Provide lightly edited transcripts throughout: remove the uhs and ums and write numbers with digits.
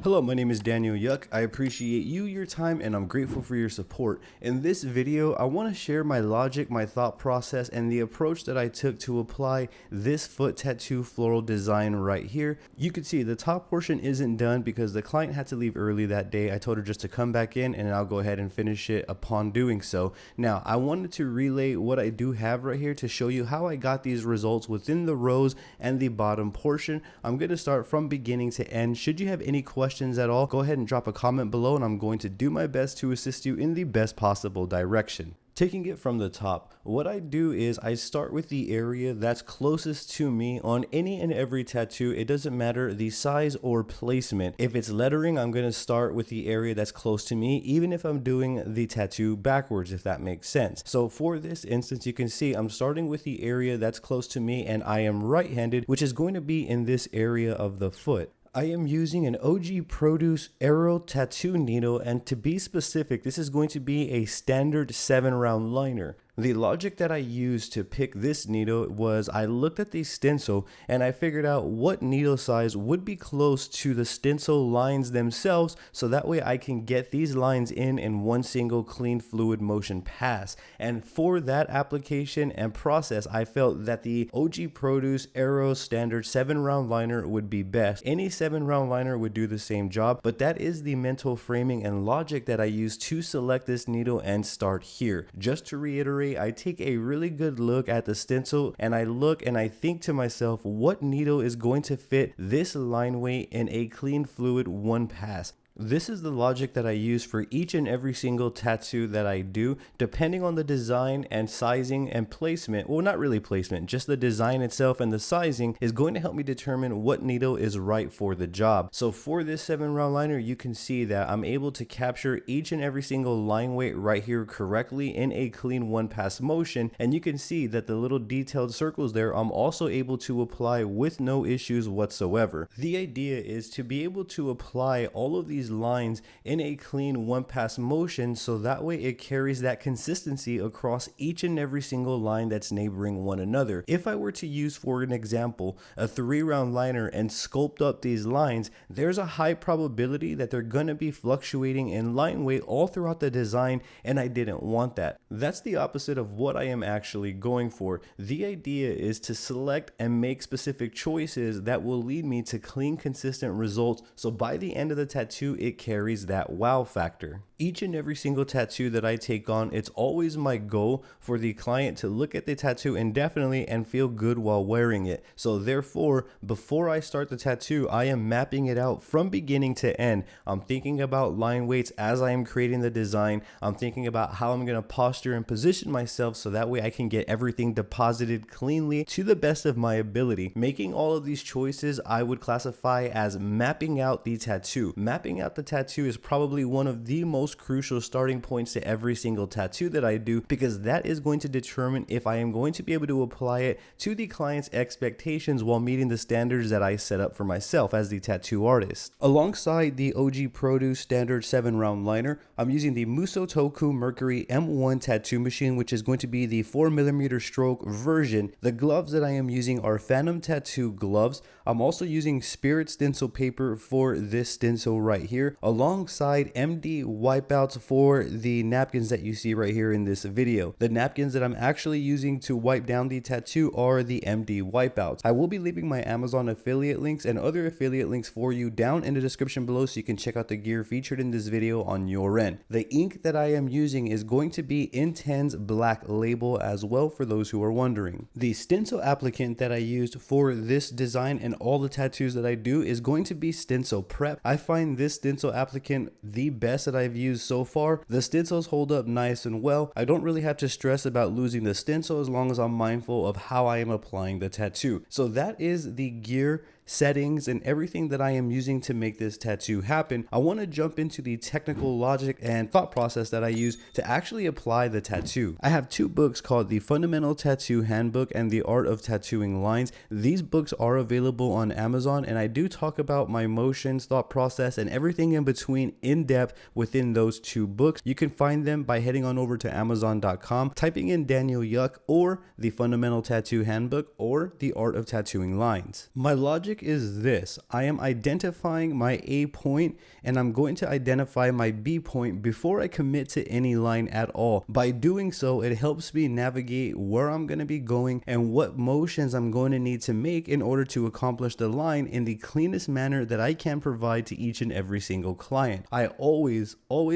Hello, my name is Daniel Yuck. I appreciate you, your time, and I'm grateful for your support. In this video, I want to share my logic, my thought process, and the approach that I took to apply this foot tattoo floral design right here. You can see the top portion isn't done because the client had to leave early that day. I told her just to come back in and I'll go ahead and finish it upon doing so. Now, I wanted to relay what I do have right here to show you how I got these results within the rows and the bottom portion. I'm going to start from beginning to end. Should you have any questions at all, go ahead and drop a comment below and I'm going to do my best to assist you in the best possible direction. Taking it from the top, what I do is I start with the area that's closest to me on any and every tattoo. It doesn't matter the size or placement. If it's lettering, I'm going to start with the area that's close to me, even if I'm doing the tattoo backwards, if that makes sense. So for this instance, you can see I'm starting with the area that's close to me and I am right-handed, which is going to be in this area of the foot. I am using an OG Produce Arrow tattoo needle, and to be specific, this is going to be a standard 7-round liner. The logic that I used to pick this needle was I looked at the stencil and I figured out what needle size would be close to the stencil lines themselves, so that way I can get these lines in one single clean fluid motion pass. And for that application and process, I felt that the OG Produce Arrow standard 7-round liner would be best. Any 7-round liner would do the same job, but that is the mental framing and logic that I used to select this needle and start here. Just to reiterate, I take a really good look at the stencil and I look and I think to myself, what needle is going to fit this line weight in a clean fluid one pass? This is the logic that I use for each and every single tattoo that I do, depending on the design and sizing and placement. Well, not really placement, just the design itself and the sizing is going to help me determine what needle is right for the job. So for this 7-round liner, you can see that I'm able to capture each and every single line weight right here correctly in a clean one pass motion. And you can see that the little detailed circles there, I'm also able to apply with no issues whatsoever. The idea is to be able to apply all of these lines in a clean one pass motion, so that way it carries that consistency across each and every single line that's neighboring one another. If I were to use, for an example, a 3-round liner and sculpt up these lines, there's a high probability that they're going to be fluctuating in line weight all throughout the design, and I didn't want that. That's the opposite of what I am actually going for. The idea is to select and make specific choices that will lead me to clean, consistent results, so by the end of the tattoo it carries that wow factor. Each and every single tattoo that I take on, it's always my goal for the client to look at the tattoo indefinitely and feel good while wearing it. So therefore, before I start the tattoo, I am mapping it out from beginning to end. I'm thinking about line weights as I am creating the design. I'm thinking about how I'm going to posture and position myself so that way I can get everything deposited cleanly to the best of my ability. Making all of these choices, I would classify as mapping out the tattoo. Mapping out the tattoo is probably one of the most crucial starting points to every single tattoo that I do, because that is going to determine if I am going to be able to apply it to the client's expectations while meeting the standards that I set up for myself as the tattoo artist. Alongside the OG Produce standard 7-round liner, I'm using the Muso Toku Mercury M1 tattoo machine, which is going to be the 4mm stroke version. The gloves that I am using are Phantom Tattoo gloves. I'm also using Spirit stencil paper for this stencil right here, alongside MD wipeouts for the napkins that you see right here in this video. The napkins that I'm actually using to wipe down the tattoo are the MD wipeouts. I will be leaving my Amazon affiliate links and other affiliate links for you down in the description below, so you can check out the gear featured in this video on your end. The ink that I am using is going to be Intense Black Label as well, for those who are wondering. The stencil applicant that I used for this design and all the tattoos that I do is going to be Stencil Prep. I find this stencil applicant the best that I've used so far. The stencils hold up nice and well. I don't really have to stress about losing the stencil as long as I'm mindful of how I am applying the tattoo. So that is the gear, settings, and everything that I am using to make this tattoo happen. I want to jump into the technical logic and thought process that I use to actually apply the tattoo. I have 2 books called the Fundamental Tattoo Handbook and the Art of Tattooing Lines. These books are available on Amazon, and I do talk about my motions, thought process, and everything in between in depth within those 2 books. You can find them by heading on over to Amazon.com, typing in Daniel Yuck or the Fundamental Tattoo Handbook or the Art of Tattooing Lines. My logic logic is this: I am identifying my A point and I'm going to identify my B point before I commit to any line at all. By doing so, it helps me navigate where I'm going to be going and what motions I'm going to need to make in order to accomplish the line in the cleanest manner that I can provide to each and every single client. I always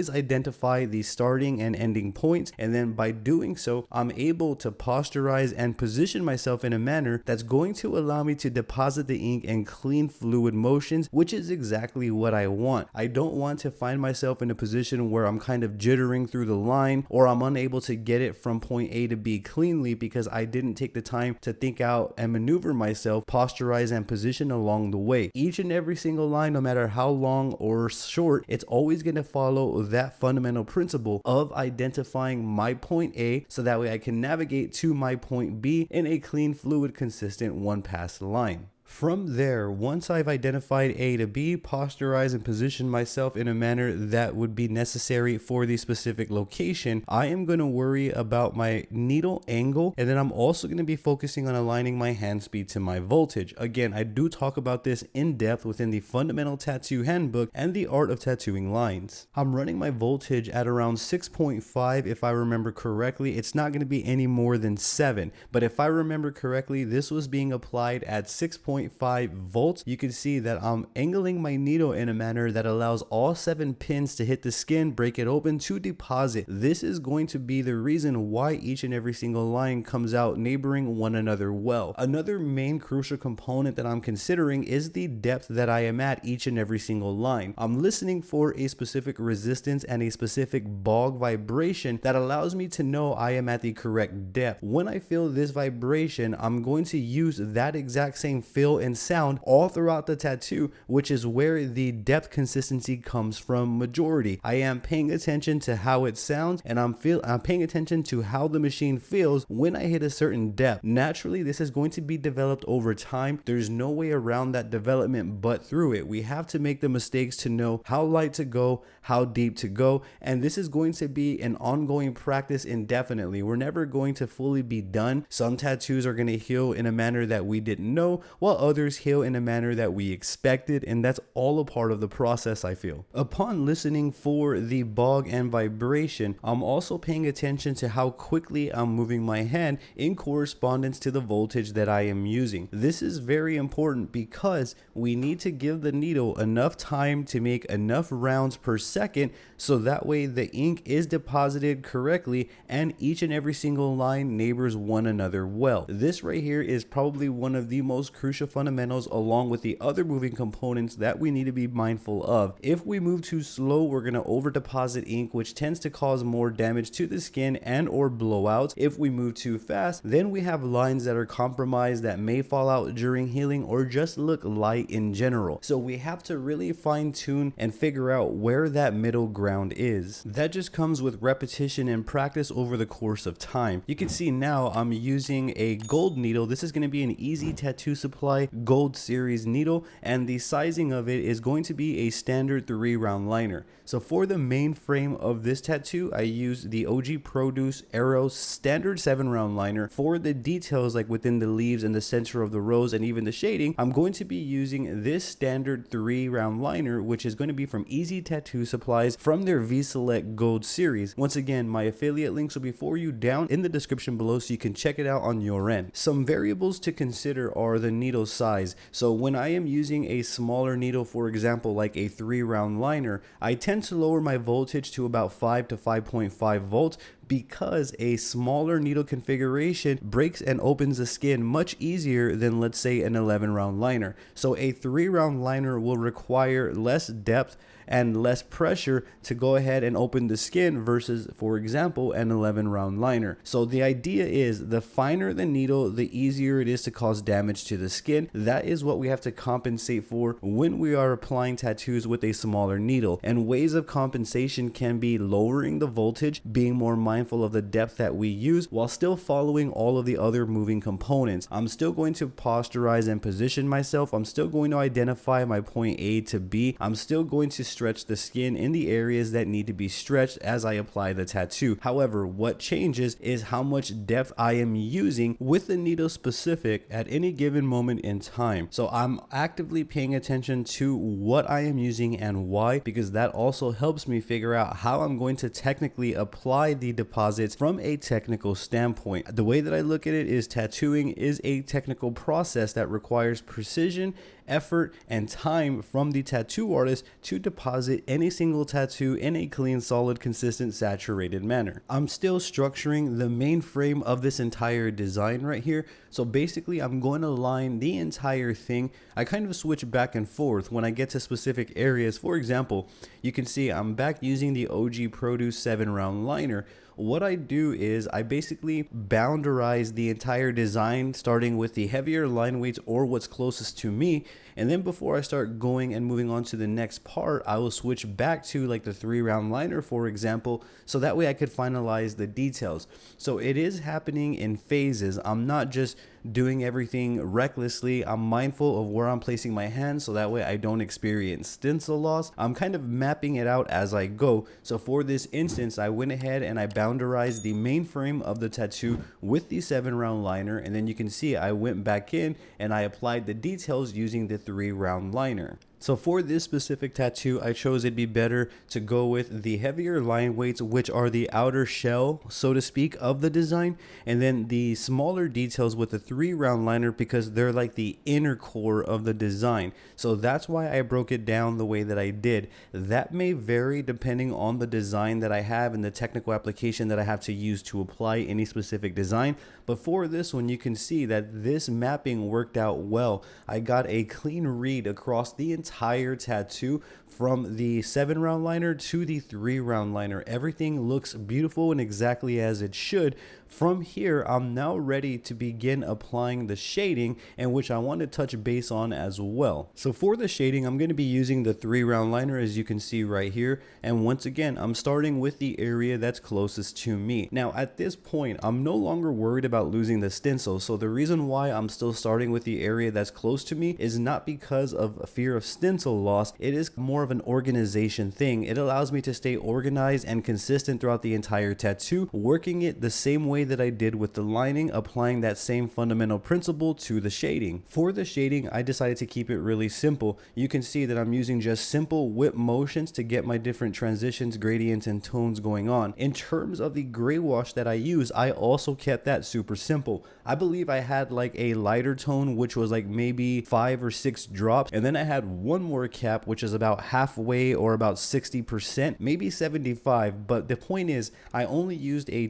identify the starting and ending points, and then by doing so, I'm able to posturize and position myself in a manner that's going to allow me to deposit the ink in clean fluid motions, which is exactly what I want. I don't want to find myself in a position where I'm kind of jittering through the line, or I'm unable to get it from point A to B cleanly because I didn't take the time to think out and maneuver myself, posturize and position along the way. Each and every single line, no matter how long or short, it's always going to follow that fundamental principle of identifying my point A so that way I can navigate to my point B in a clean, fluid, consistent one-pass line. From there, once I've identified A to B, posturize and position myself in a manner that would be necessary for the specific location, I am going to worry about my needle angle, and then I'm also going to be focusing on aligning my hand speed to my voltage. Again, I do talk about this in depth within the Fundamental Tattoo Handbook and the Art of Tattooing Lines. I'm running my voltage at around 6.5 if I remember correctly. It's not going to be any more than 7, but if I remember correctly, this was being applied at 6.5 volts. You can see that I'm angling my needle in a manner that allows all 7 pins to hit the skin, break it open to deposit. This is going to be the reason why each and every single line comes out neighboring one another well. Another main crucial component that I'm considering is the depth that I am at each and every single line. I'm listening for a specific resistance and a specific bog vibration that allows me to know I am at the correct depth. When I feel this vibration, I'm going to use that exact same feel and sound all throughout the tattoo, which is where the depth consistency comes from majority. I am paying attention to how it sounds, and I'm paying attention to how the machine feels when I hit a certain depth. Naturally, this is going to be developed over time. There's no way around that development but through it. We have to make the mistakes to know how light to go, how deep to go, and this is going to be an ongoing practice indefinitely. We're never going to fully be done. Some tattoos are going to heal in a manner that we didn't know, while others heal in a manner that we expected, and that's all a part of the process, I feel. Upon listening for the bog and vibration, I'm also paying attention to how quickly I'm moving my hand in correspondence to the voltage that I am using. This is very important because we need to give the needle enough time to make enough rounds per second so that way the ink is deposited correctly and each and every single line neighbors one another well. This right here is probably one of the most crucial fundamentals, along with the other moving components that we need to be mindful of. If we move too slow, we're going to over deposit ink, which tends to cause more damage to the skin and or blowouts. If we move too fast, then we have lines that are compromised that may fall out during healing or just look light in general. So we have to really fine tune and figure out where that middle ground is. That just comes with repetition and practice over the course of time. You can see now I'm using a gold needle. This is going to be an Easy Tattoo Supply Gold Series needle, and the sizing of it is going to be a standard 3-round liner. So for the main frame of this tattoo, I used the OG Produce Arrow standard 7-round liner. For the details like within the leaves and the center of the rose and even the shading, I'm going to be using this standard 3-round liner, which is going to be from Easy Tattoo Supplies from their V-Select Gold Series. Once again, my affiliate links will be for you down in the description below so you can check it out on your end. Some variables to consider are the needle size. So when I am using a smaller needle, for example, like a 3-round liner, I tend to lower my voltage to about 5 to 5.5 volts because a smaller needle configuration breaks and opens the skin much easier than, let's say, an 11-round liner. So a 3-round liner will require less depth and less pressure to go ahead and open the skin versus, for example, an 11-round liner. So the idea is the finer the needle, the easier it is to cause damage to the skin. That is what we have to compensate for when we are applying tattoos with a smaller needle. And ways of compensation can be lowering the voltage, being more mindful mindful of the depth that we use while still following all of the other moving components. I'm still going to posturize and position myself. I'm still going to identify my point A to B. I'm still going to stretch the skin in the areas that need to be stretched as I apply the tattoo. However, what changes is how much depth I am using with the needle specific at any given moment in time. So I'm actively paying attention to what I am using and why, because that also helps me figure out how I'm going to technically apply the deposits from a technical standpoint. The way that I look at it is tattooing is a technical process that requires precision, effort, and time from the tattoo artist to deposit any single tattoo in a clean, solid, consistent, saturated manner. I'm still structuring the main frame of this entire design right here. So basically I'm going to line the entire thing. I kind of switch back and forth when I get to specific areas. For example, you can see I'm back using the OG Produce 7-round liner. What I do is I basically boundarize the entire design, starting with the heavier line weights or what's closest to me. And then before I start going and moving on to the next part, I will switch back to like the 3-round liner, for example, so that way I could finalize the details. So it is happening in phases. I'm not just doing everything recklessly. I'm mindful of where I'm placing my hands so that way I don't experience stencil loss. I'm kind of mapping it out as I go. So for this instance, I went ahead and I boundarized the main frame of the tattoo with the 7-round liner, and then you can see I went back in and I applied the details using the 3-round liner. So for this specific tattoo, I chose it'd be better to go with the heavier line weights, which are the outer shell, so to speak, of the design, and then the smaller details with the 3-round liner because they're like the inner core of the design. So that's why I broke it down the way that I did. That may vary depending on the design that I have and the technical application that I have to use to apply any specific design. But for this one, you can see that this mapping worked out well. I got a clean read across the entire tattoo from the 7-round liner to the 3-round liner. Everything looks beautiful and exactly as it should. From here, I'm now ready to begin applying the shading, and which I want to touch base on as well. So for the shading, I'm going to be using the 3-round liner, as you can see right here. And once again, I'm starting with the area that's closest to me. Now at this point, I'm no longer worried about losing the stencil. So the reason why I'm still starting with the area that's close to me is not because of a fear of stencil loss. It is more of an organization thing. It allows me to stay organized and consistent throughout the entire tattoo, working it the same way that I did with the lining, applying that same fundamental principle to the shading. For the shading, I decided to keep it really simple. You can see that I'm using just simple whip motions to get my different transitions, gradients, and tones going on. In terms of the gray wash that I use, I also kept that super simple. I believe I had like a lighter tone, which was like maybe 5 or 6 drops, and then I had one more cap, which is about halfway or about 60%, maybe 75. But the point is, I only used a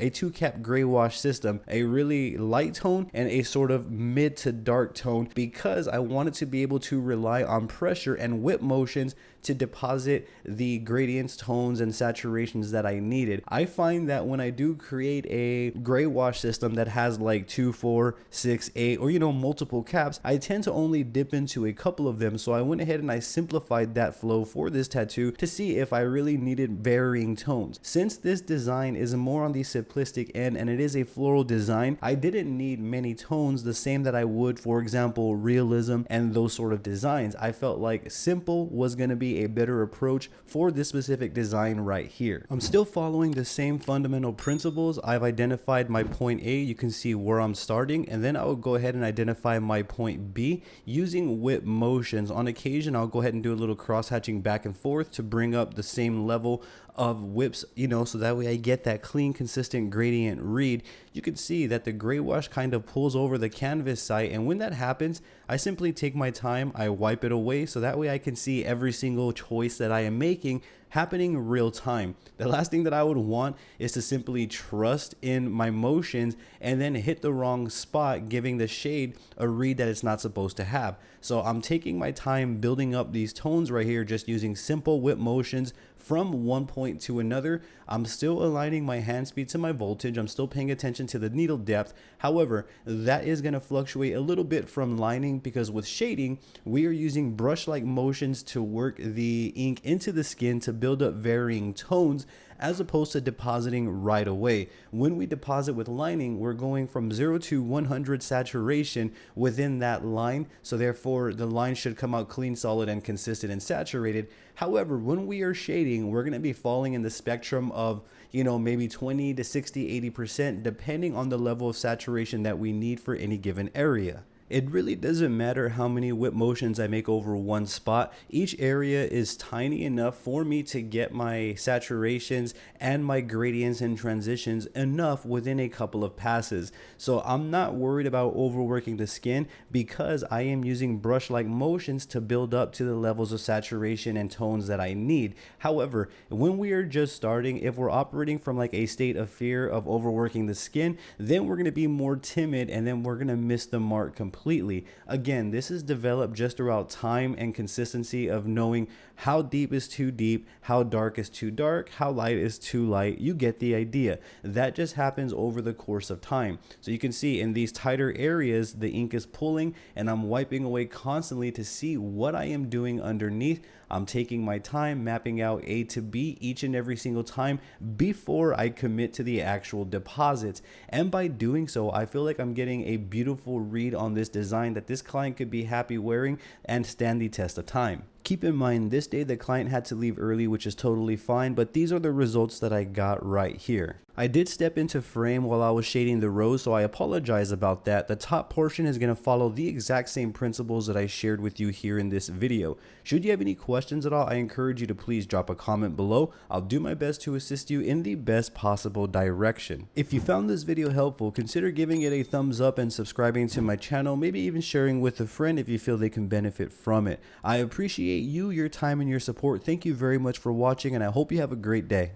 2-cap gray wash system, a really light tone and a sort of mid to dark tone, because I wanted to be able to rely on pressure and whip motions to deposit the gradients, tones, and saturations that I needed. I find that when I do create a gray wash system that has like 2, 4, 6, 8, or multiple caps, I tend to only dip into a couple of them. So I went ahead and I simplified that flow for this tattoo to see if I really needed varying tones. Since this design is more on the simplistic end and it is a floral design, I didn't need many tones, the same that I would, for example, realism and those sort of designs. I felt like simple was going to be a better approach for this specific design right here. I'm still following the same fundamental principles. I've identified my point A. You can see where I'm starting, and then I will go ahead and identify my point B using whip motions. On occasion, I'll go ahead and do a little cross hatching back and forth to bring up the same level of whips, so that way I get that clean, consistent gradient read. You can see that the gray wash kind of pulls over the canvas site, and when that happens, I simply take my time, I wipe it away, so that way I can see every single choice that I am making happening real time. The last thing that I would want is to simply trust in my motions and then hit the wrong spot, giving the shade a read that it's not supposed to have. So I'm taking my time building up these tones right here, just using simple whip motions from one point to another. I'm still aligning my hand speed to my voltage. I'm still paying attention to the needle depth. However, that is going to fluctuate a little bit from lining, because with shading, we are using brush-like motions to work the ink into the skin to build up varying tones as opposed to depositing right away. When we deposit with lining, we're going from 0 to 100 saturation within that line, so therefore the line should come out clean, solid, and consistent and saturated. However, when we are shading, we're going to be falling in the spectrum of, you know, maybe 20 to 60, 80%, depending on the level of saturation that we need for any given area. It really doesn't matter how many whip motions I make over one spot. Each area is tiny enough for me to get my saturations and my gradients and transitions enough within a couple of passes. So I'm not worried about overworking the skin because I am using brush-like motions to build up to the levels of saturation and tones that I need. However, when we are just starting, if we're operating from like a state of fear of overworking the skin, then we're going to be more timid and then we're going to miss the mark completely. Again, this is developed just around time and consistency of knowing how deep is too deep, how dark is too dark, how light is too light. You get the idea. That just happens over the course of time. So you can see in these tighter areas, the ink is pulling and I'm wiping away constantly to see what I am doing underneath. I'm taking my time mapping out A to B each and every single time before I commit to the actual deposits. And by doing so, I feel like I'm getting a beautiful read on this design that this client could be happy wearing and stand the test of time. Keep in mind, this day the client had to leave early, which is totally fine, but these are the results that I got right here. I did step into frame while I was shading the rows, so I apologize about that. The top portion is going to follow the exact same principles that I shared with you here in this video. Should you have any questions at all, I encourage you to please drop a comment below. I'll do my best to assist you in the best possible direction. If you found this video helpful, consider giving it a thumbs up and subscribing to my channel, maybe even sharing with a friend if you feel they can benefit from it. I appreciate you, your time, and your support. Thank you very much for watching, and I hope you have a great day.